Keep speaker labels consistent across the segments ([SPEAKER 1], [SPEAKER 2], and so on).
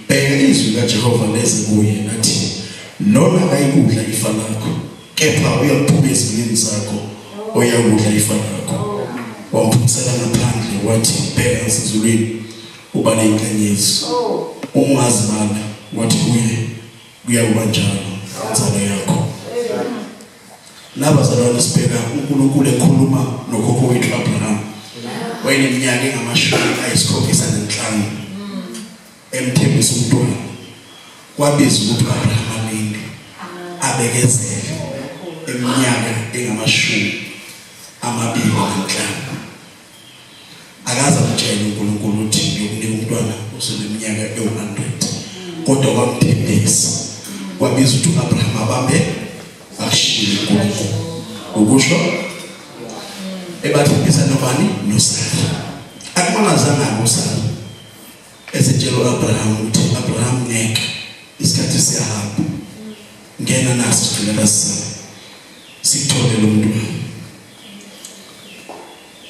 [SPEAKER 1] bheka izwi kaJehova leze kuye nathi noma kayikudla ifa lakho kepha uyaphuma ezimini zakho oyakudla ifa lakho wamphusela ngaphandle wathi bheka esizulwini uba nenkanyezi ungazibala wathi kuyakuba njalo inzalo yakho. Labazalwane sibheka uNkulunkulu ekhuluma nokhokho wethu Abraham wayeneminyaka engama-75 emthembisa umntwana kwabiza ukuthi Abraham alinde abekezele eminyaka engama-25 akaze amtshele uNkulunkulu ukuthi ngiyokunika umntwana useneminyaka ewu-100 kodwa kwamthembisa kwabiza ukuthi uAbraham abambe ashile uNkulunkulu ukusho ebathembisa nobani noSara akumangazanga ngoSara esetshela uAbraham ukuthi Abraham ngeke isikhathi siyahamba ngena naso siqhubeka sithole lo mntwana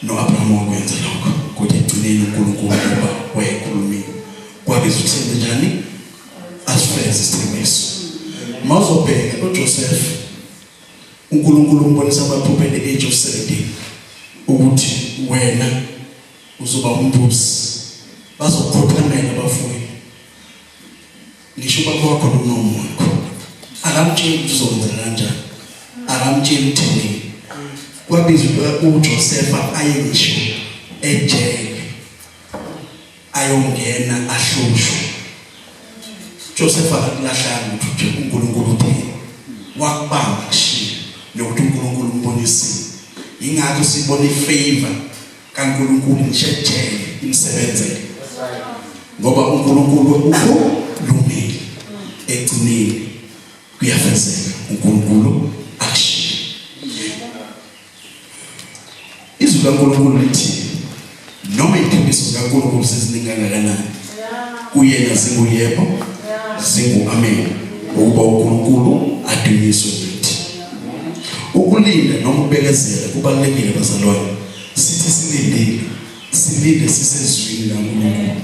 [SPEAKER 1] noAbraham wakwenza lokho kodwa egcineni uNkulunkulu ngoba wayekhulumile kwabiza ukuthi njani asifeze isithembiso. Mawuzobheka uJoseph uNkulunkulu umbonisa amaphupho at the age of 17 ukuthi wena uzoba umbusi bazokhothamela abafuyi ngisho baba wakho nonomo wakho akamtsheli ukuthi uzokwenza kanjani akamtsheli ukuthi kwabizwa uJoseph aye ngisho ejele ayongena ahlushwe. Joseph akulahlanga ukuthi uNkulunkulu uthini wakubamba kushiya nokuthi uNkulunkulu umbonise ingakho sibona ifavor kaNkulunkulu nishejele imsebenzele ngoba uNkulunkulu ukhulumile egcineni kuyafezeka uNkulunkulu akushiya. Izwi kaNkulunkulu lithi noma ithembiso kaNkulunkulu seziningi kangakanani kuyena zinguyebo zingu-amen ukuba uNkulunkulu adunyiswe kithi. Ukulinda noma ukubekezela kubalulekile bazalwane. Sithi silinde sisezwini laNkulunkulu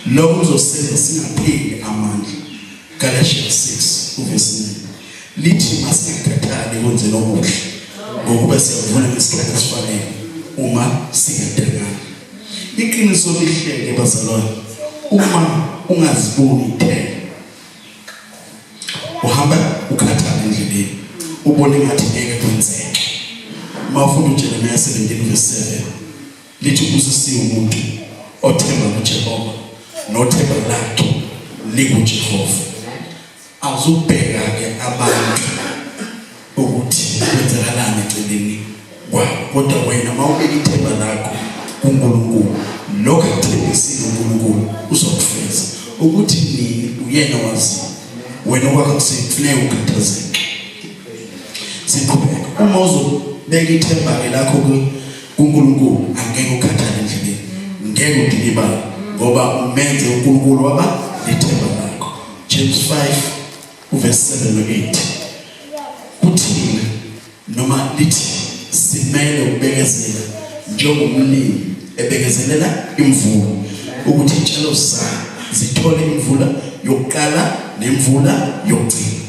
[SPEAKER 1] lokho kuzosenza singapheli amandla. Galatians 6:9 lithi masingathathali kwenzela okuhle ngokuba siyavuna ngesikhathi esifanele uma singadangani. Iqiniso lihlele bazalwane, uma ungaziboni ithemba uhamba ukhathala endleleni ubone ngathi ngeke kwenzeke. Mawufunda uJeremiah 17:7 lithi usisiwe umuntu othemba kuJehova nothemba lakhe likuJehova. Awuzubheka-ke abantu ukuthi kwenzakalani eceleni kwabo kodwa wena mawubeka ithemba lakho kuNkulunkulu lokho akuthembisile uNkulunkulu uzokufeza ukuthi nini uyena waziyo wena okwakho kusefuneka ukhathazeke. Siqhubeka uma uzobeka ithemba lakho kuNkulunkulu angeke ukhathale endleleni ngeke udilibale ngoba umenze uNkulunkulu waba lithemba lakho. James 5:7-8 kuthina noma lithi simele ukubekezela njengomlimi ebekezelela imvula ukuthi izitshalo zakhe zithole imvula yokuqala nemvula yokugcina.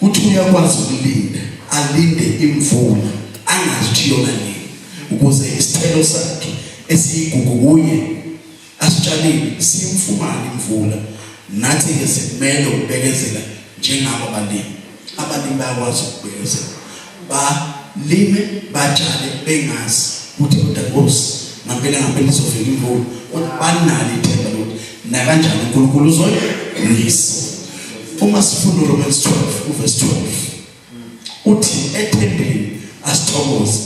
[SPEAKER 1] Kuthi uyakwazi ukulinda alinde imvula angazithi yona nini ukuze isithelo sakhe esiyigugu kuye asitshalile simfumane imvula. Nathi-ke simele ukubekezela njengabo abalimi bayakwazi ukubekezela balime batshale bengazi ukuthi uDangosi ngempela izofika imvula kodwa banalo ithemba lokuthi nakanjani uNkulunkulu uzoyisa. Uma sifunda uRomans 12:12 uthi ethembeni asithokoze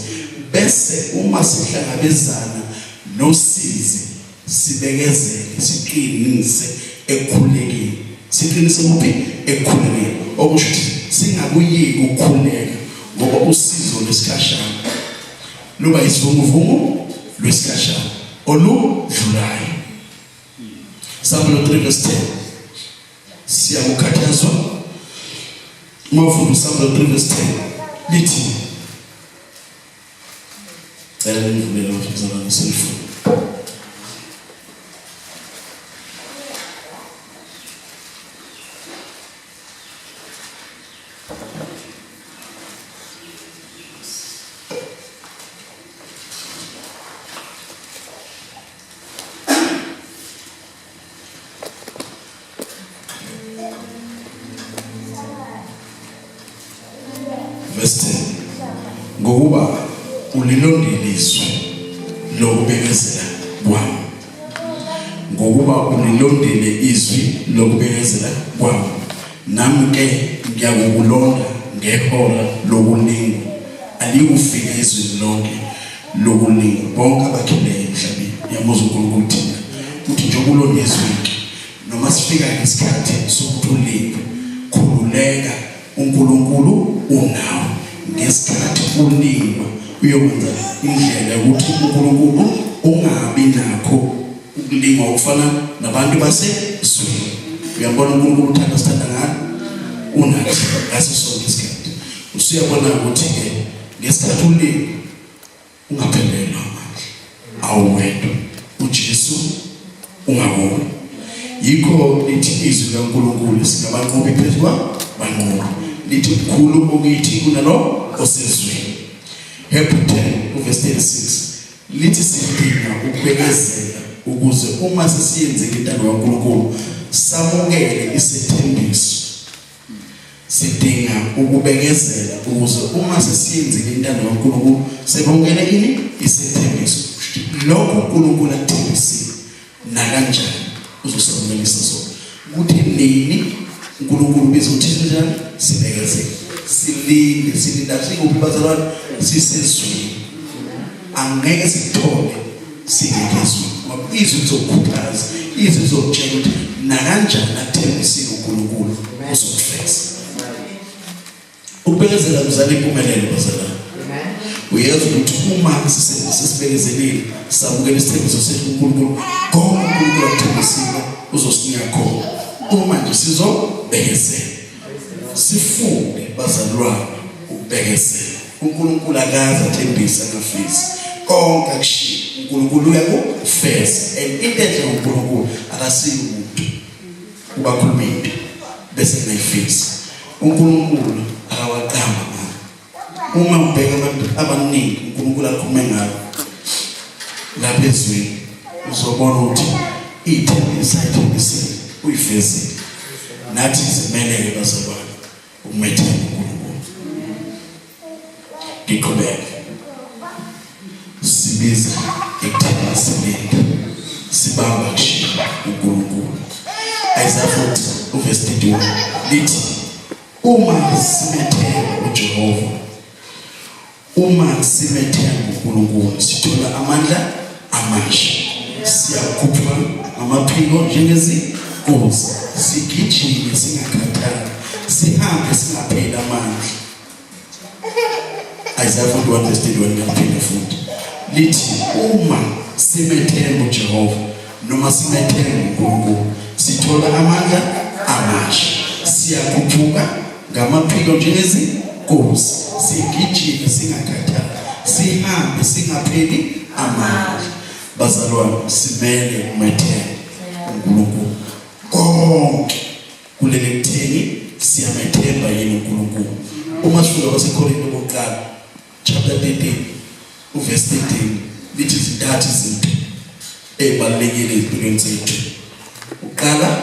[SPEAKER 1] bese uma sihlangabezana nosizi sibekezele siqinise ekukhulekeni. Siqinise kuphi? Ekukhulekeni. Okusho ukuthi singakuyiki ukukhuleka ngoba usizo lwesikhashana luba isivunguvungu lwesikhashana oludlulayo. Psalm 3:10 siyakukhathazwa mawufunda Psalm 3:10 lithi ngivulele ngizaba neselfoni ngokuba ulilondile izwi lokubekezela kwami, ngokuba ulilondile izwi lokubekezela kwami, nami ke ngiyakukulonda ngehora lokulinga, alikufike izwi lonke lokulinga. Bonke abakhileyo emhlabeni yamuza uNkulunkulu thina uthi njengoba ulonda izwi noma sifika ngesikhathi sokuthulika, khululeka, uNkulunkulu unawo ngesikhathi ulingwa uyokwenza indlela ukuthi uNkulunkulu ungabi nakho ukulingwa okufana nabantu basezweni. Uyabona uNkulunkulu uthanda sithanda ngani unathi ngaso sonke isikhathi. Usuyabona ukuthi ke ngesikhathi ulingwa ungaphelelwa amandla, awuwedwa, uJesu ungabona. Yikho lithi izwi likaNkulunkulu singabanqobi phezu kwabanqobi, lithi mkhulu okithi kunalo osezweni. Hebrew 10:36 lithi sidinga ukubekezela ukuze uma sesiyenzile intando kaNkulunkulu samukele isethembiso. Sidinga ukubekezela ukuze uma sesiyenzile intando kaNkulunkulu sebongele ini isethembiso. Lokho uNkulunkulu akuthembisile na kanjani uzosamukelisa sona. Ukuthi nini uNkulunkulu bizothini njani sibekezele, silinde, silinda singophi bazalwane, sisezweni. Angeke sithole singekezwe ngoba izwi lizokhuthaza, izwi lizokutshela ukuthi na kanjani athembisile uNkulunkulu uzokufeza. Ukubekezela kuzala impumelelo bazalwane. Uyazi ukuthi uma sesibekezelile samukela isithembiso sethu uNkulunkulu, konke uNkulunkulu akuthembisile uzosinika khona. Uma nje sizobekezela, sifunde bazalwane ukubekezela. uNkulunkulu akaze athembise angafisi, konke akushiya uNkulunkulu uyakufeza. And into enhle uNkulunkulu akasiyi umuntu ubakhuluma into bese ngayifisa. uNkulunkulu akawaqamba. Uma ubheka abantu abaningi uNkulunkulu akhulume ngabo lapha ezweni, uzobona ukuthi ithembisile uyifezile. Nathi simelele bazalwane ukumethemba uNkulunkulu. Ngiqhubeke sibiza ekutheni silinda, sibamba kushiya uNkulunkulu. Isaiah 40:31 lithi uma simethemba uJehova, uma simethemba uNkulunkulu sithola amandla amasha. Siyakhupha amaphiko njengezinkozi, sigijime singakhathali, sihambe singapheli amandla. Isaiah 41:31 ngaphinda futhi lithi uma simethemba uJehova noma simethemba uNkulunkulu sithola amandla amasha. Siyakhuphuka ngamaphiko njengezinkozi, sigijime singakhathali, sihambe singapheli amandla. Bazalwane simele umethemba uNkulunkulu konke kulele kutheni siyamethemba yena uNkulunkulu. Uma sifika kwaseKorinte bokuqala chapter 13:13 lithi zintathu izinto ezibalulekile ezimpilweni zethu. Uqala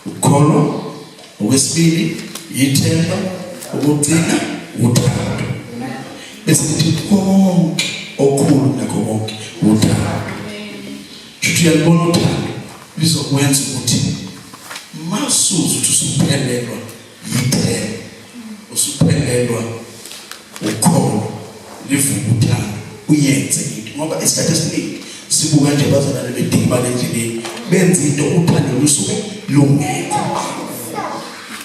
[SPEAKER 1] ukholwa, okwesibili ithemba, okugcina uthando. Bese lithi konke okukhulu nakho konke uthando. Futhi uyabona uthando lizokwenza ukuthi masuzu ukuthi usuphelelwa yithemba, usuphelelwa ukholo, livuka uthando uyenze into. Ngoba isikhathi esiningi sibuka nje bazalwane bedikibala endleleni benza into uthando lusuke lungekho.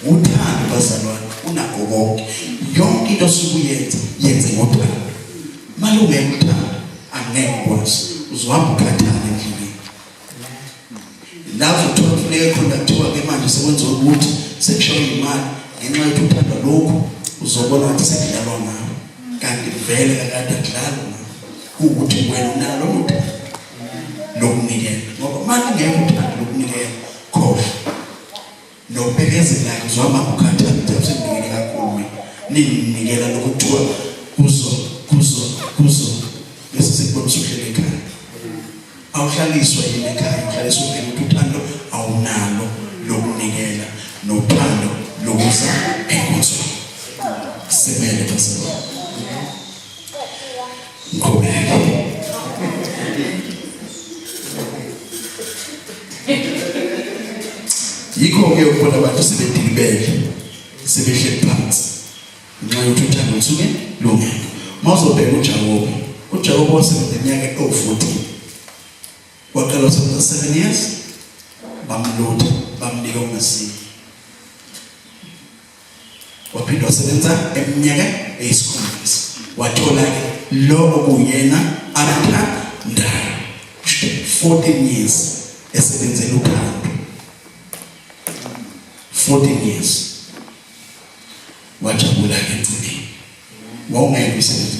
[SPEAKER 1] Uthando bazalwane unakho konke, yonke into osukuyenza yenze ngothando. Malungekho uthando angeke ukwazi, uzohamba ukhathale endleleni. Lapho uthola khona kuthiwa ke manje sekwenziwa ukuthi sekushawa imali ngenxa yokuthi uthanda lokhu, uzobona ukuthi sekudlalwa ngawo. Kanti vele akade akudlalwa ngawo, ukuthi wena unalo uthando lokunikela. Ngoba manje ngeke uthando lokunikela khohle nokubekezela uzohamba ukhathale ukuthi senikele kakhulu, ninikela lokuthiwa kuzo bese sekubona usuhlele ekhaya. Awuhlaliswa yini ekhaya, uhlaliswa ukuthi uthando awunalo lokunikela nothando lokuza enkonzweni. Semele bazalwane yikho-ke ukubona abantu sebedilibele sebehleli phansi ngenxa yokuthi uthando lusuke lungekho. Mawuzobheka uJakobe wasebenza iminyaka ewu-14, waqala wasebenza 7 years, bamloda bamnika ungasiyo, waphinde wasebenza eminyaka eyisikhombisa, wathola-ke lo okuyena amathandayo. 14 years esebenzela uthando, 14 years wajabula-ke emgcineni. Wawungeke usebenze